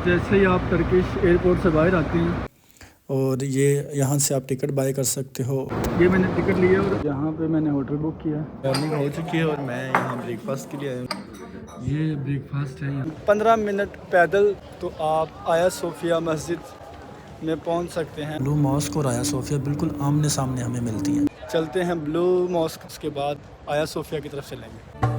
जैसे ही आप Turkish airport से बाहर आते हैं और ये यहाँ से आप टिकट बाय कर सकते हो। ये मैंने टिकट लिया और यहाँ पे मैंने होटल बुक किया। मॉर्निंग हो चुकी है और मैं यहाँ ब्रेकफास्ट के लिए आया हूँ। ये ब्रेकफास्ट है यहाँ। 15 मिनट पैदल तो आप आया सोफिया मस्जिद में पहुँच सकते हैं। ब्लू मॉस्क और आया सोफिया बिल्कुल आमने सामने हमें मिलती हैं। चलते हैं ब्लू मॉस्क, उसके बाद आया सोफिया की तरफ चलेंगे।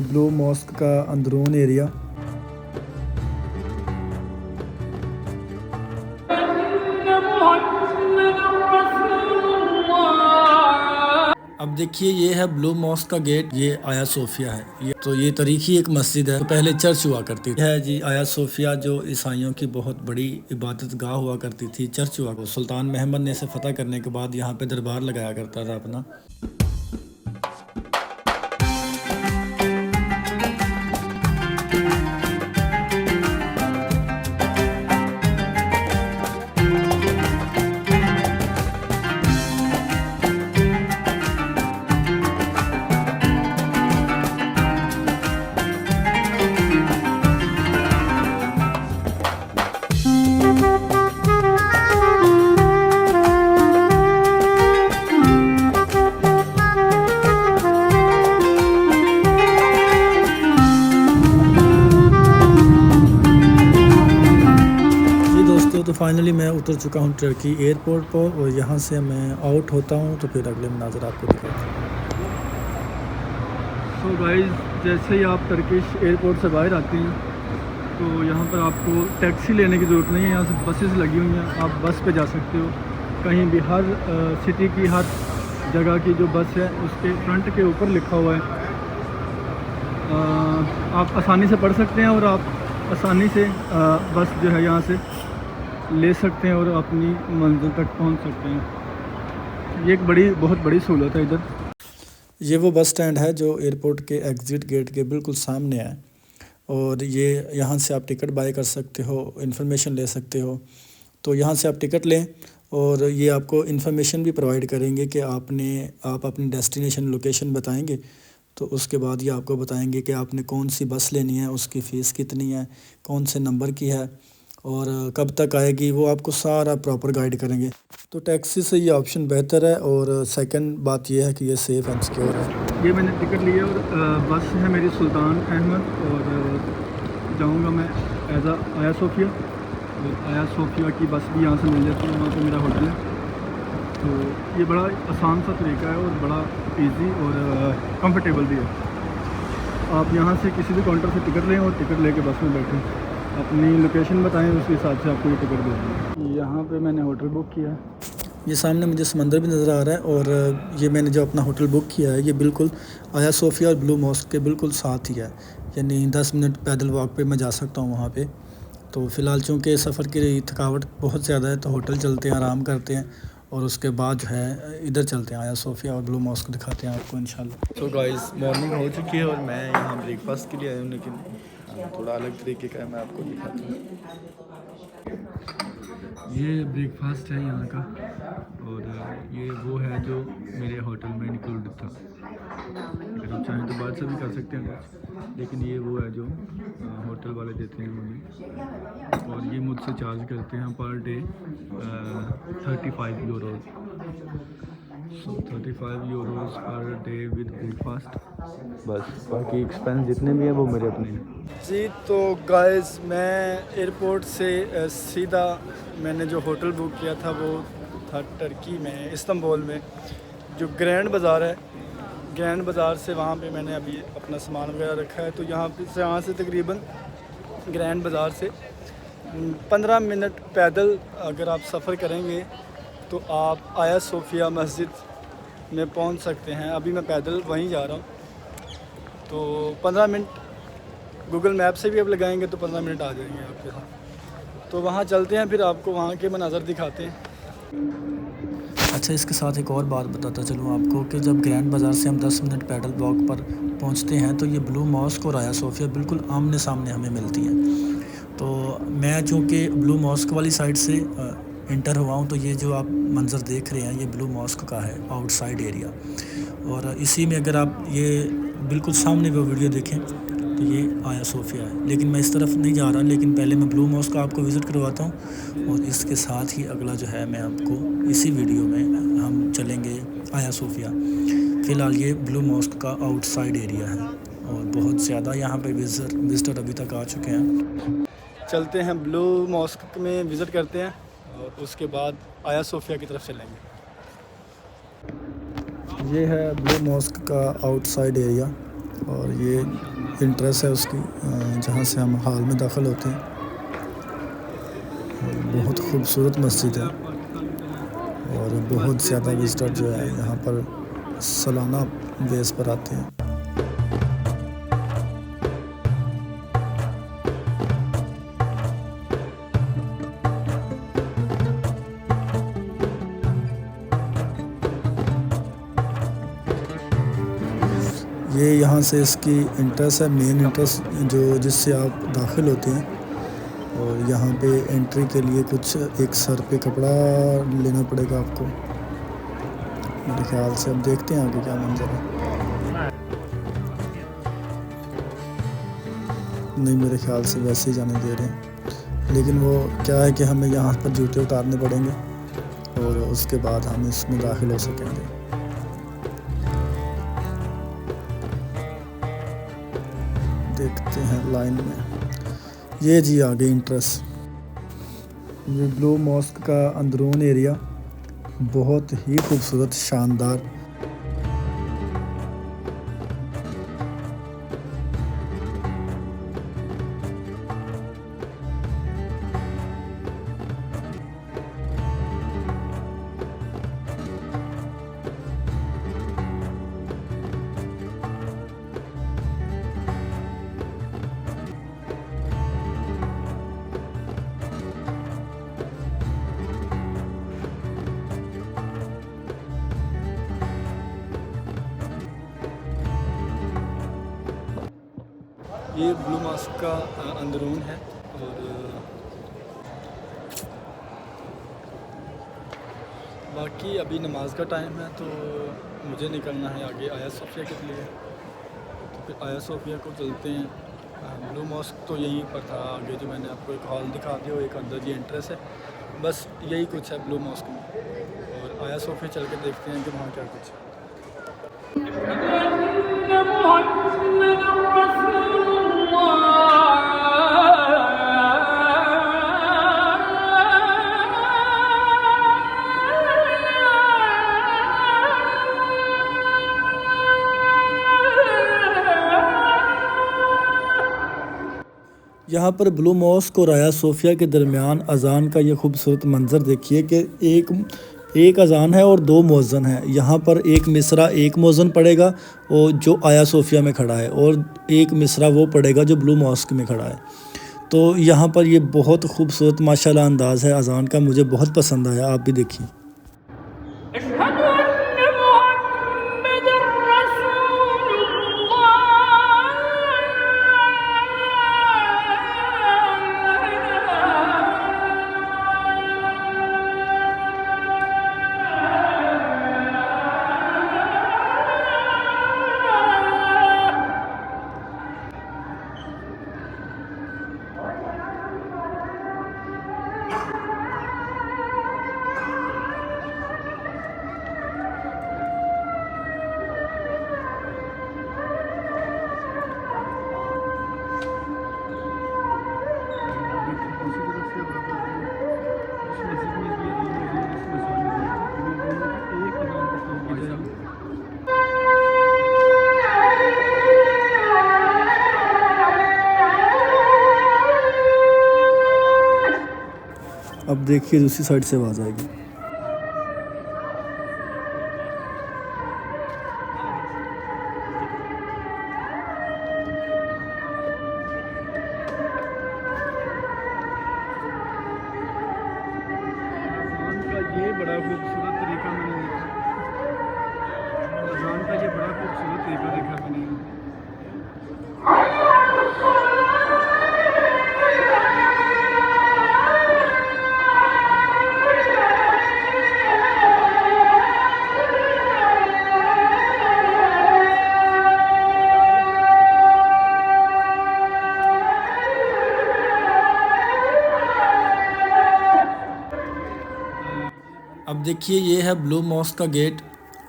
ब्लू मॉस्क का अंदरून एरिया। अब देखिए ये है ब्लू मॉस्क का गेट, ये आया सोफिया है। ये तारीखी एक मस्जिद है, तो पहले चर्च हुआ करती थी। है जी आया सोफिया, जो ईसाइयों की बहुत बड़ी इबादत गाह हुआ करती थी, चर्च हुआ। सुल्तान महमद ने इसे फतह करने के बाद यहाँ पे दरबार लगाया करता था अपना। तो फाइनली मैं उतर चुका हूँ टर्की एयरपोर्ट पर और यहाँ से मैं आउट होता हूँ, तो फिर अगले मनाज़र आपको दिखाता हूँ। सो गाइस, जैसे ही आप टर्किश एयरपोर्ट से बाहर आते हैं तो यहाँ पर आपको टैक्सी लेने की ज़रूरत नहीं है। यहाँ से बसेस लगी हुई हैं, आप बस पे जा सकते हो कहीं भी। हर सिटी की हर जगह की जो बस है उसके फ्रंट के ऊपर लिखा हुआ है। आप आसानी से पढ़ सकते हैं और आप आसानी से बस जो है यहाँ से ले सकते हैं और अपनी मंजिल तक पहुंच सकते हैं। ये एक बहुत बड़ी सहूलत है इधर। ये वो बस स्टैंड है जो एयरपोर्ट के एग्ज़िट गेट के बिल्कुल सामने है, और ये यहाँ से आप टिकट बाय कर सकते हो, इन्फॉर्मेशन ले सकते हो। तो यहाँ से आप टिकट लें और ये आपको इन्फॉर्मेशन भी प्रोवाइड करेंगे कि आप अपनी डेस्टिनेशन लोकेशन बताएंगे, तो उसके बाद ये आपको बताएंगे कि आपने कौन सी बस लेनी है, उसकी फ़ीस कितनी है, कौन से नंबर की है और कब तक आएगी, वो आपको सारा प्रॉपर गाइड करेंगे। तो टैक्सी से ये ऑप्शन बेहतर है। और सेकंड बात ये है कि ये सेफ़ एंड सिक्योर है। ये मैंने टिकट लिया और बस है मेरी सुल्तान अहमद और जाऊंगा मैं आया सोफिया। आया सोफिया की बस भी यहाँ से मिल जाती है, वहाँ पे मेरा होटल है। तो ये बड़ा आसान सा तरीका है और बड़ा इजी और कंफर्टेबल भी है। आप यहाँ से किसी भी काउंटर से टिकट लें और टिकट लेके बस में बैठें, अपनी लोकेशन बताएं, उसके हिसाब से आपको ये टिकट दे देंगे। यहाँ पे मैंने होटल बुक किया है। ये सामने मुझे समंदर भी नज़र आ रहा है, और ये मैंने जो अपना होटल बुक किया है ये बिल्कुल आया सोफिया और ब्लू मॉस्क के बिल्कुल साथ ही है, यानी 10 मिनट पैदल वॉक पे मैं जा सकता हूँ वहाँ पे। तो फ़िलहाल चूँकि सफ़र की थकावट बहुत ज़्यादा है, तो होटल चलते हैं, आराम करते हैं, और उसके बाद जो है इधर चलते हैं, आया सोफिया और ब्लू मॉस्क दिखाते हैं आपको इंशाल्लाह। तो गाइस, मॉर्निंग हो चुकी है और मैं यहाँ ब्रेकफास्ट के लिए आया हूँ, लेकिन थोड़ा अलग तरीके का है, मैं आपको दिखाता हूँ। ये ब्रेकफास्ट है यहाँ का और ये वो है जो मेरे होटल में इंक्लूडेड था। अगर आप चाहें तो बाद से भी कर सकते हैं कुछ, लेकिन ये वो है जो होटल वाले देते हैं मुझे, और ये मुझसे चार्ज करते हैं per day 35 euros. So 35 euros per day with breakfast. बस बाकी एक्सपेंस जितने भी हैं वो मेरे अपने हैं जी। तो गाइस, मैं एयरपोर्ट से सीधा मैंने जो होटल बुक किया था वो था टर्की में, इस्तांबुल में, जो ग्रैंड बाज़ार है। ग्रैंड बाज़ार से वहाँ पे मैंने अभी अपना सामान वगैरह रखा है। तो यहाँ से तकरीबन ग्रैंड बाज़ार से 15 मिनट पैदल अगर आप सफ़र करेंगे तो आप आया सोफिया मस्जिद में पहुँच सकते हैं। अभी मैं पैदल वहीं जा रहा हूँ, तो 15 मिनट गूगल मैप से भी अब लगाएंगे तो 15 मिनट आ जाएंगे आपके साथ। तो वहाँ चलते हैं, फिर आपको वहाँ के मनाज़र दिखाते हैं। अच्छा, इसके साथ एक और बात बताता चलूँ आपको कि जब ग्रैंड बाज़ार से हम 10 मिनट पैदल वॉक पर पहुँचते हैं तो ये ब्लू मॉस्क और आया सोफिया बिल्कुल आमने सामने हमें मिलती हैं। तो मैं चूँकि ब्लू मॉस्क वाली साइड से इंटर हुआ हूँ, तो ये जो आप मंज़र देख रहे हैं ये ब्लू मॉस्क का है आउटसाइड एरिया। और इसी में अगर आप ये बिल्कुल सामने वो वीडियो देखें तो ये आया सोफिया है, लेकिन मैं इस तरफ नहीं जा रहा, लेकिन पहले मैं ब्लू मॉस्क का आपको विज़िट करवाता हूँ और इसके साथ ही अगला जो है मैं आपको इसी वीडियो में हम चलेंगे आया सोफिया। फ़िलहाल ये ब्लू मॉस्क का आउटसाइड एरिया है और बहुत ज़्यादा यहाँ पे विज़िटर अभी तक आ चुके हैं। चलते हैं ब्लू मॉस्क में विज़िट करते हैं और उसके बाद आया सोफिया की तरफ चलेंगे। ये है ब्लू मॉस्क का आउटसाइड एरिया और ये इंट्रेंस है उसकी, जहाँ से हम हाल में दाखिल होते हैं। बहुत खूबसूरत मस्जिद है और बहुत ज़्यादा विज़िटर जो है यहाँ पर सालाना बेस पर आते हैं। ये यहाँ से इसकी इंट्रेंस है, मेन इंट्रेंस जो जिससे आप दाखिल होते हैं। और यहाँ पे एंट्री के लिए कुछ एक सर पे कपड़ा लेना पड़ेगा आपको, मेरे ख्याल से। अब देखते हैं आगे क्या मंजर है। नहीं, मेरे ख्याल से वैसे ही जाने दे रहे हैं, लेकिन वो क्या है कि हमें यहाँ पर जूते उतारने पड़ेंगे और उसके बाद हम इसमें दाखिल हो सकेंगे। देखते हैं लाइन में। ये जी आगे इंट्रेंस, ये ब्लू मॉस्क का अंदरून एरिया बहुत ही खूबसूरत, शानदार। ये ब्लू मॉस्क का अंदरून है और बाकी अभी नमाज का टाइम है तो मुझे निकलना है आगे आया सोफिया के लिए। तो फिर आया सोफिया को चलते हैं। ब्लू मॉस्क तो यहीं पर था, आगे जो मैंने आपको एक हॉल दिखा दिया वो एक अंदर जी एंट्रेंस है, बस यही कुछ है ब्लू मॉस्क में। और आया सोफिया चल के देखते हैं कि वहाँ क्या कुछ है। यहाँ पर ब्लू मॉस्क और आया सोफिया के दरमियान अज़ान का ये खूबसूरत मंज़र देखिए कि एक अज़ान है और दो मुअज़्ज़िन हैं। यहाँ पर एक मिसरा एक मुअज़्ज़िन पढ़ेगा और जो आया सोफिया में खड़ा है, और एक मिसरा वो पढ़ेगा जो ब्लू मॉस्क में खड़ा है। तो यहाँ पर ये बहुत खूबसूरत माशाल्लाह अंदाज़ है अज़ान का, मुझे बहुत पसंद आया। आप भी देखिए। अब देखिए दूसरी साइड से आवाज़ आएगी। ये बड़ा खूबसूरत तरीका मैंने देखा, अज़ान का ये बड़ा खूबसूरत तरीका देखा मैंने। अब देखिए ये है ब्लू मॉस्क का गेट,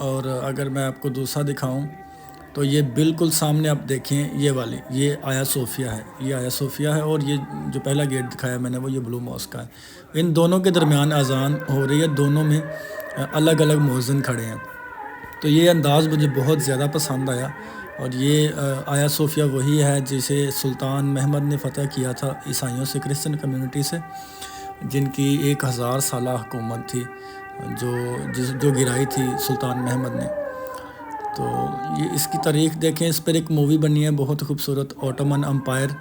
और अगर मैं आपको दूसरा दिखाऊं तो ये बिल्कुल सामने आप देखें ये वाली, ये आया सोफिया है, ये आया सोफिया है, और ये जो पहला गेट दिखाया मैंने वो ये ब्लू मॉस्क का है। इन दोनों के दरमियान अजान हो रही है, दोनों में अलग अलग मुअज्जिन खड़े हैं। तो ये अंदाज़ मुझे बहुत ज़्यादा पसंद आया। और ये आया सोफिया वही है जिसे सुल्तान महमद ने फ़तह किया था ईसाइयों से, क्रिश्चियन कम्युनिटी से, जिनकी 1000 साला हुकूमत थी, जो गिराई थी सुल्तान महमद ने। तो ये इसकी तारीख़ देखें, इस पर एक मूवी बनी है बहुत खूबसूरत, ऑटोमन अम्पायर।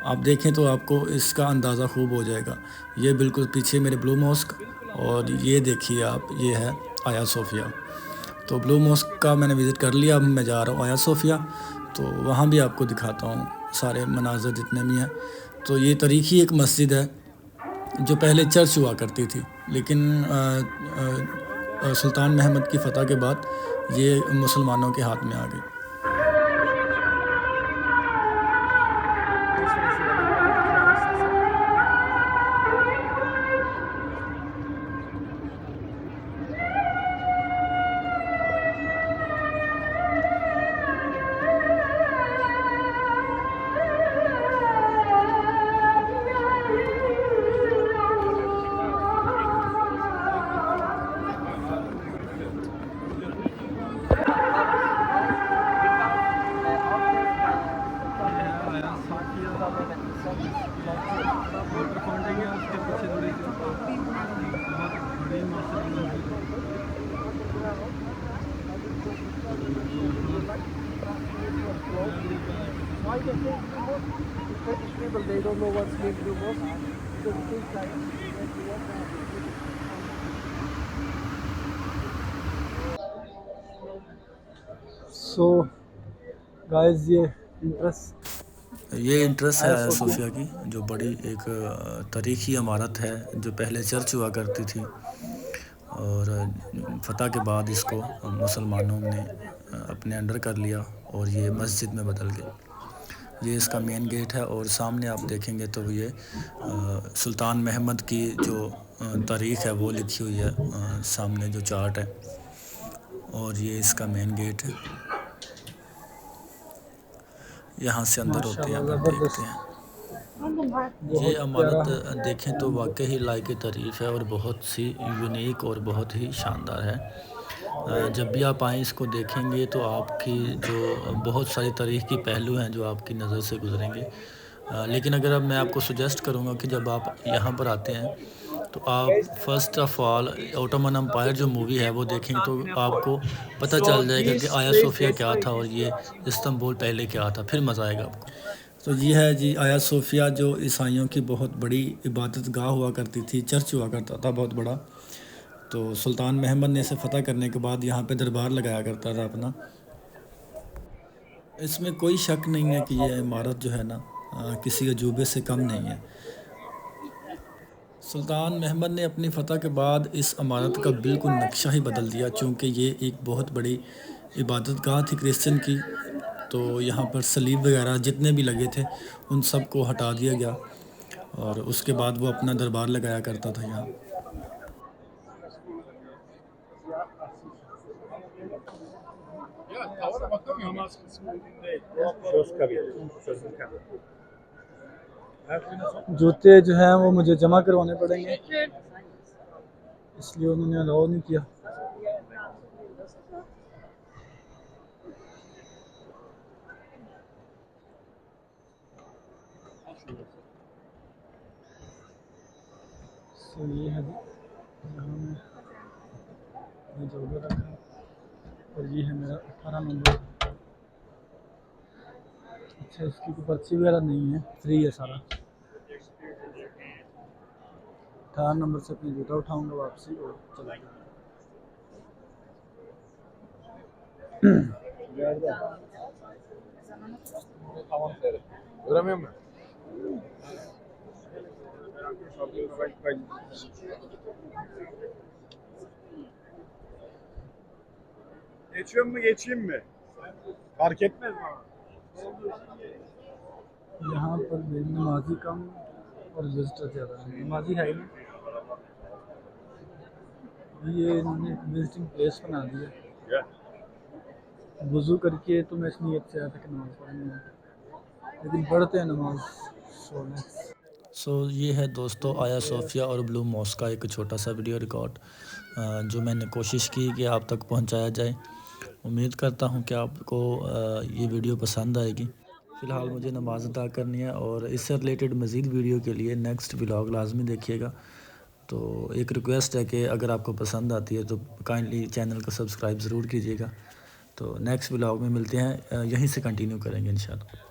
आप देखें तो आपको इसका अंदाज़ा खूब हो जाएगा। ये बिल्कुल पीछे मेरे ब्लू मॉस्क, और ये देखिए आप, ये है आया सोफिया। तो ब्लू मॉस्क का मैंने विज़िट कर लिया, अब मैं जा रहा हूँ आया सोफिया, तो वहाँ भी आपको दिखाता हूँ सारे मनाज़र जितने भी हैं। तो ये तारीख़ी एक मस्जिद है जो पहले चर्च हुआ करती थी, लेकिन सुल्तान महमद की फ़तह के बाद ये मुसलमानों के हाथ में आ गई। सो गाइस ये इंटरेस्ट है आया सोफिया की, जो बड़ी एक तारीख़ी इमारत है जो पहले चर्च हुआ करती थी, और फ़तह के बाद इसको मुसलमानों ने अपने अंडर कर लिया और ये मस्जिद में बदल गई। ये इसका मेन गेट है, और सामने आप देखेंगे तो ये सुल्तान महमद की जो तारीख़ है वो लिखी हुई है, सामने जो चार्ट है, और ये इसका मेन गेट है। यहाँ से अंदर होते हैं, अब देखते हैं। ये इमारत देखें तो वाकई ही लायक तारीफ़ है, और बहुत सी यूनिक और बहुत ही शानदार है। जब भी आप आएँ इसको देखेंगे तो आपकी जो बहुत सारी तारीख़ी पहलू हैं जो आपकी नज़र से गुजरेंगे। लेकिन अगर अब मैं आपको सजेस्ट करूँगा कि जब आप यहाँ पर आते हैं तो आप first of all Ottoman empire जो मूवी है वो देखेंगे, तो आपको पता चल जाएगा कि आया सोफिया क्या था और ये इस्तांबुल पहले क्या था, फिर मज़ा आएगा आपको। तो ये है जी आया सोफिया, जो ईसाइयों की बहुत बड़ी इबादत गाह हुआ करती थी, चर्च हुआ करता था बहुत बड़ा। तो सुल्तान महमद ने इसे फ़तह करने के बाद यहाँ पे दरबार लगाया करता था अपना। इसमें कोई शक नहीं है कि ये इमारत जो है ना किसी अजूबे से कम नहीं है। सुल्तान महमद ने अपनी फ़तह के बाद इस इमारत का बिल्कुल नक्शा ही बदल दिया, चूँकि ये एक बहुत बड़ी इबादत गाह थी क्रिश्चियन की। तो यहाँ पर सलीब वगैरह जितने भी लगे थे उन सब को हटा दिया गया, और उसके बाद वो अपना दरबार लगाया करता था यहाँ। जूते जो हैं वो मुझे जमा करवाने पड़ेंगे, इसलिए उन्होंने अलाउ नहीं किया। तो ये है यहाँ मैं जॉगर रखा, और ये है मेरा 18 नंबर। अच्छा, इसकी कोई पर्ची वगैरह नहीं है, फ्री है सारा। 18 नंबर से अपनी जूता उठाऊंगा वापसी और चला Geçiyor mu geçeyim mi? Fark etmez mi? यहाँ पर नमाजी कम और विजिटर ज़्यादा है। नमाजी है ही नहीं, ये इन्होंने विजिटिंग प्लेस बना दिया। Yeah. वज़ू करके तो मैं इस नीयत से आया था कि नमाज़ पढ़नी है, लेकिन पढ़ते हैं नमाज सोने। सो ये है दोस्तों आया सोफिया और ब्लू मॉस्क का एक छोटा सा वीडियो रिकॉर्ड जो मैंने कोशिश की कि आप तक पहुंचाया जाए। उम्मीद करता हूं कि आपको ये वीडियो पसंद आएगी। फ़िलहाल मुझे नमाज़ अदा करनी है और इससे रिलेटेड मज़ीद वीडियो के लिए नेक्स्ट व्लॉग लाजमी देखिएगा। तो एक रिक्वेस्ट है कि अगर आपको पसंद आती है तो काइंडली चैनल को सब्सक्राइब ज़रूर कीजिएगा। तो नेक्स्ट व्लॉग में मिलते हैं, यहीं से कंटिन्यू करेंगे इंशाल्लाह।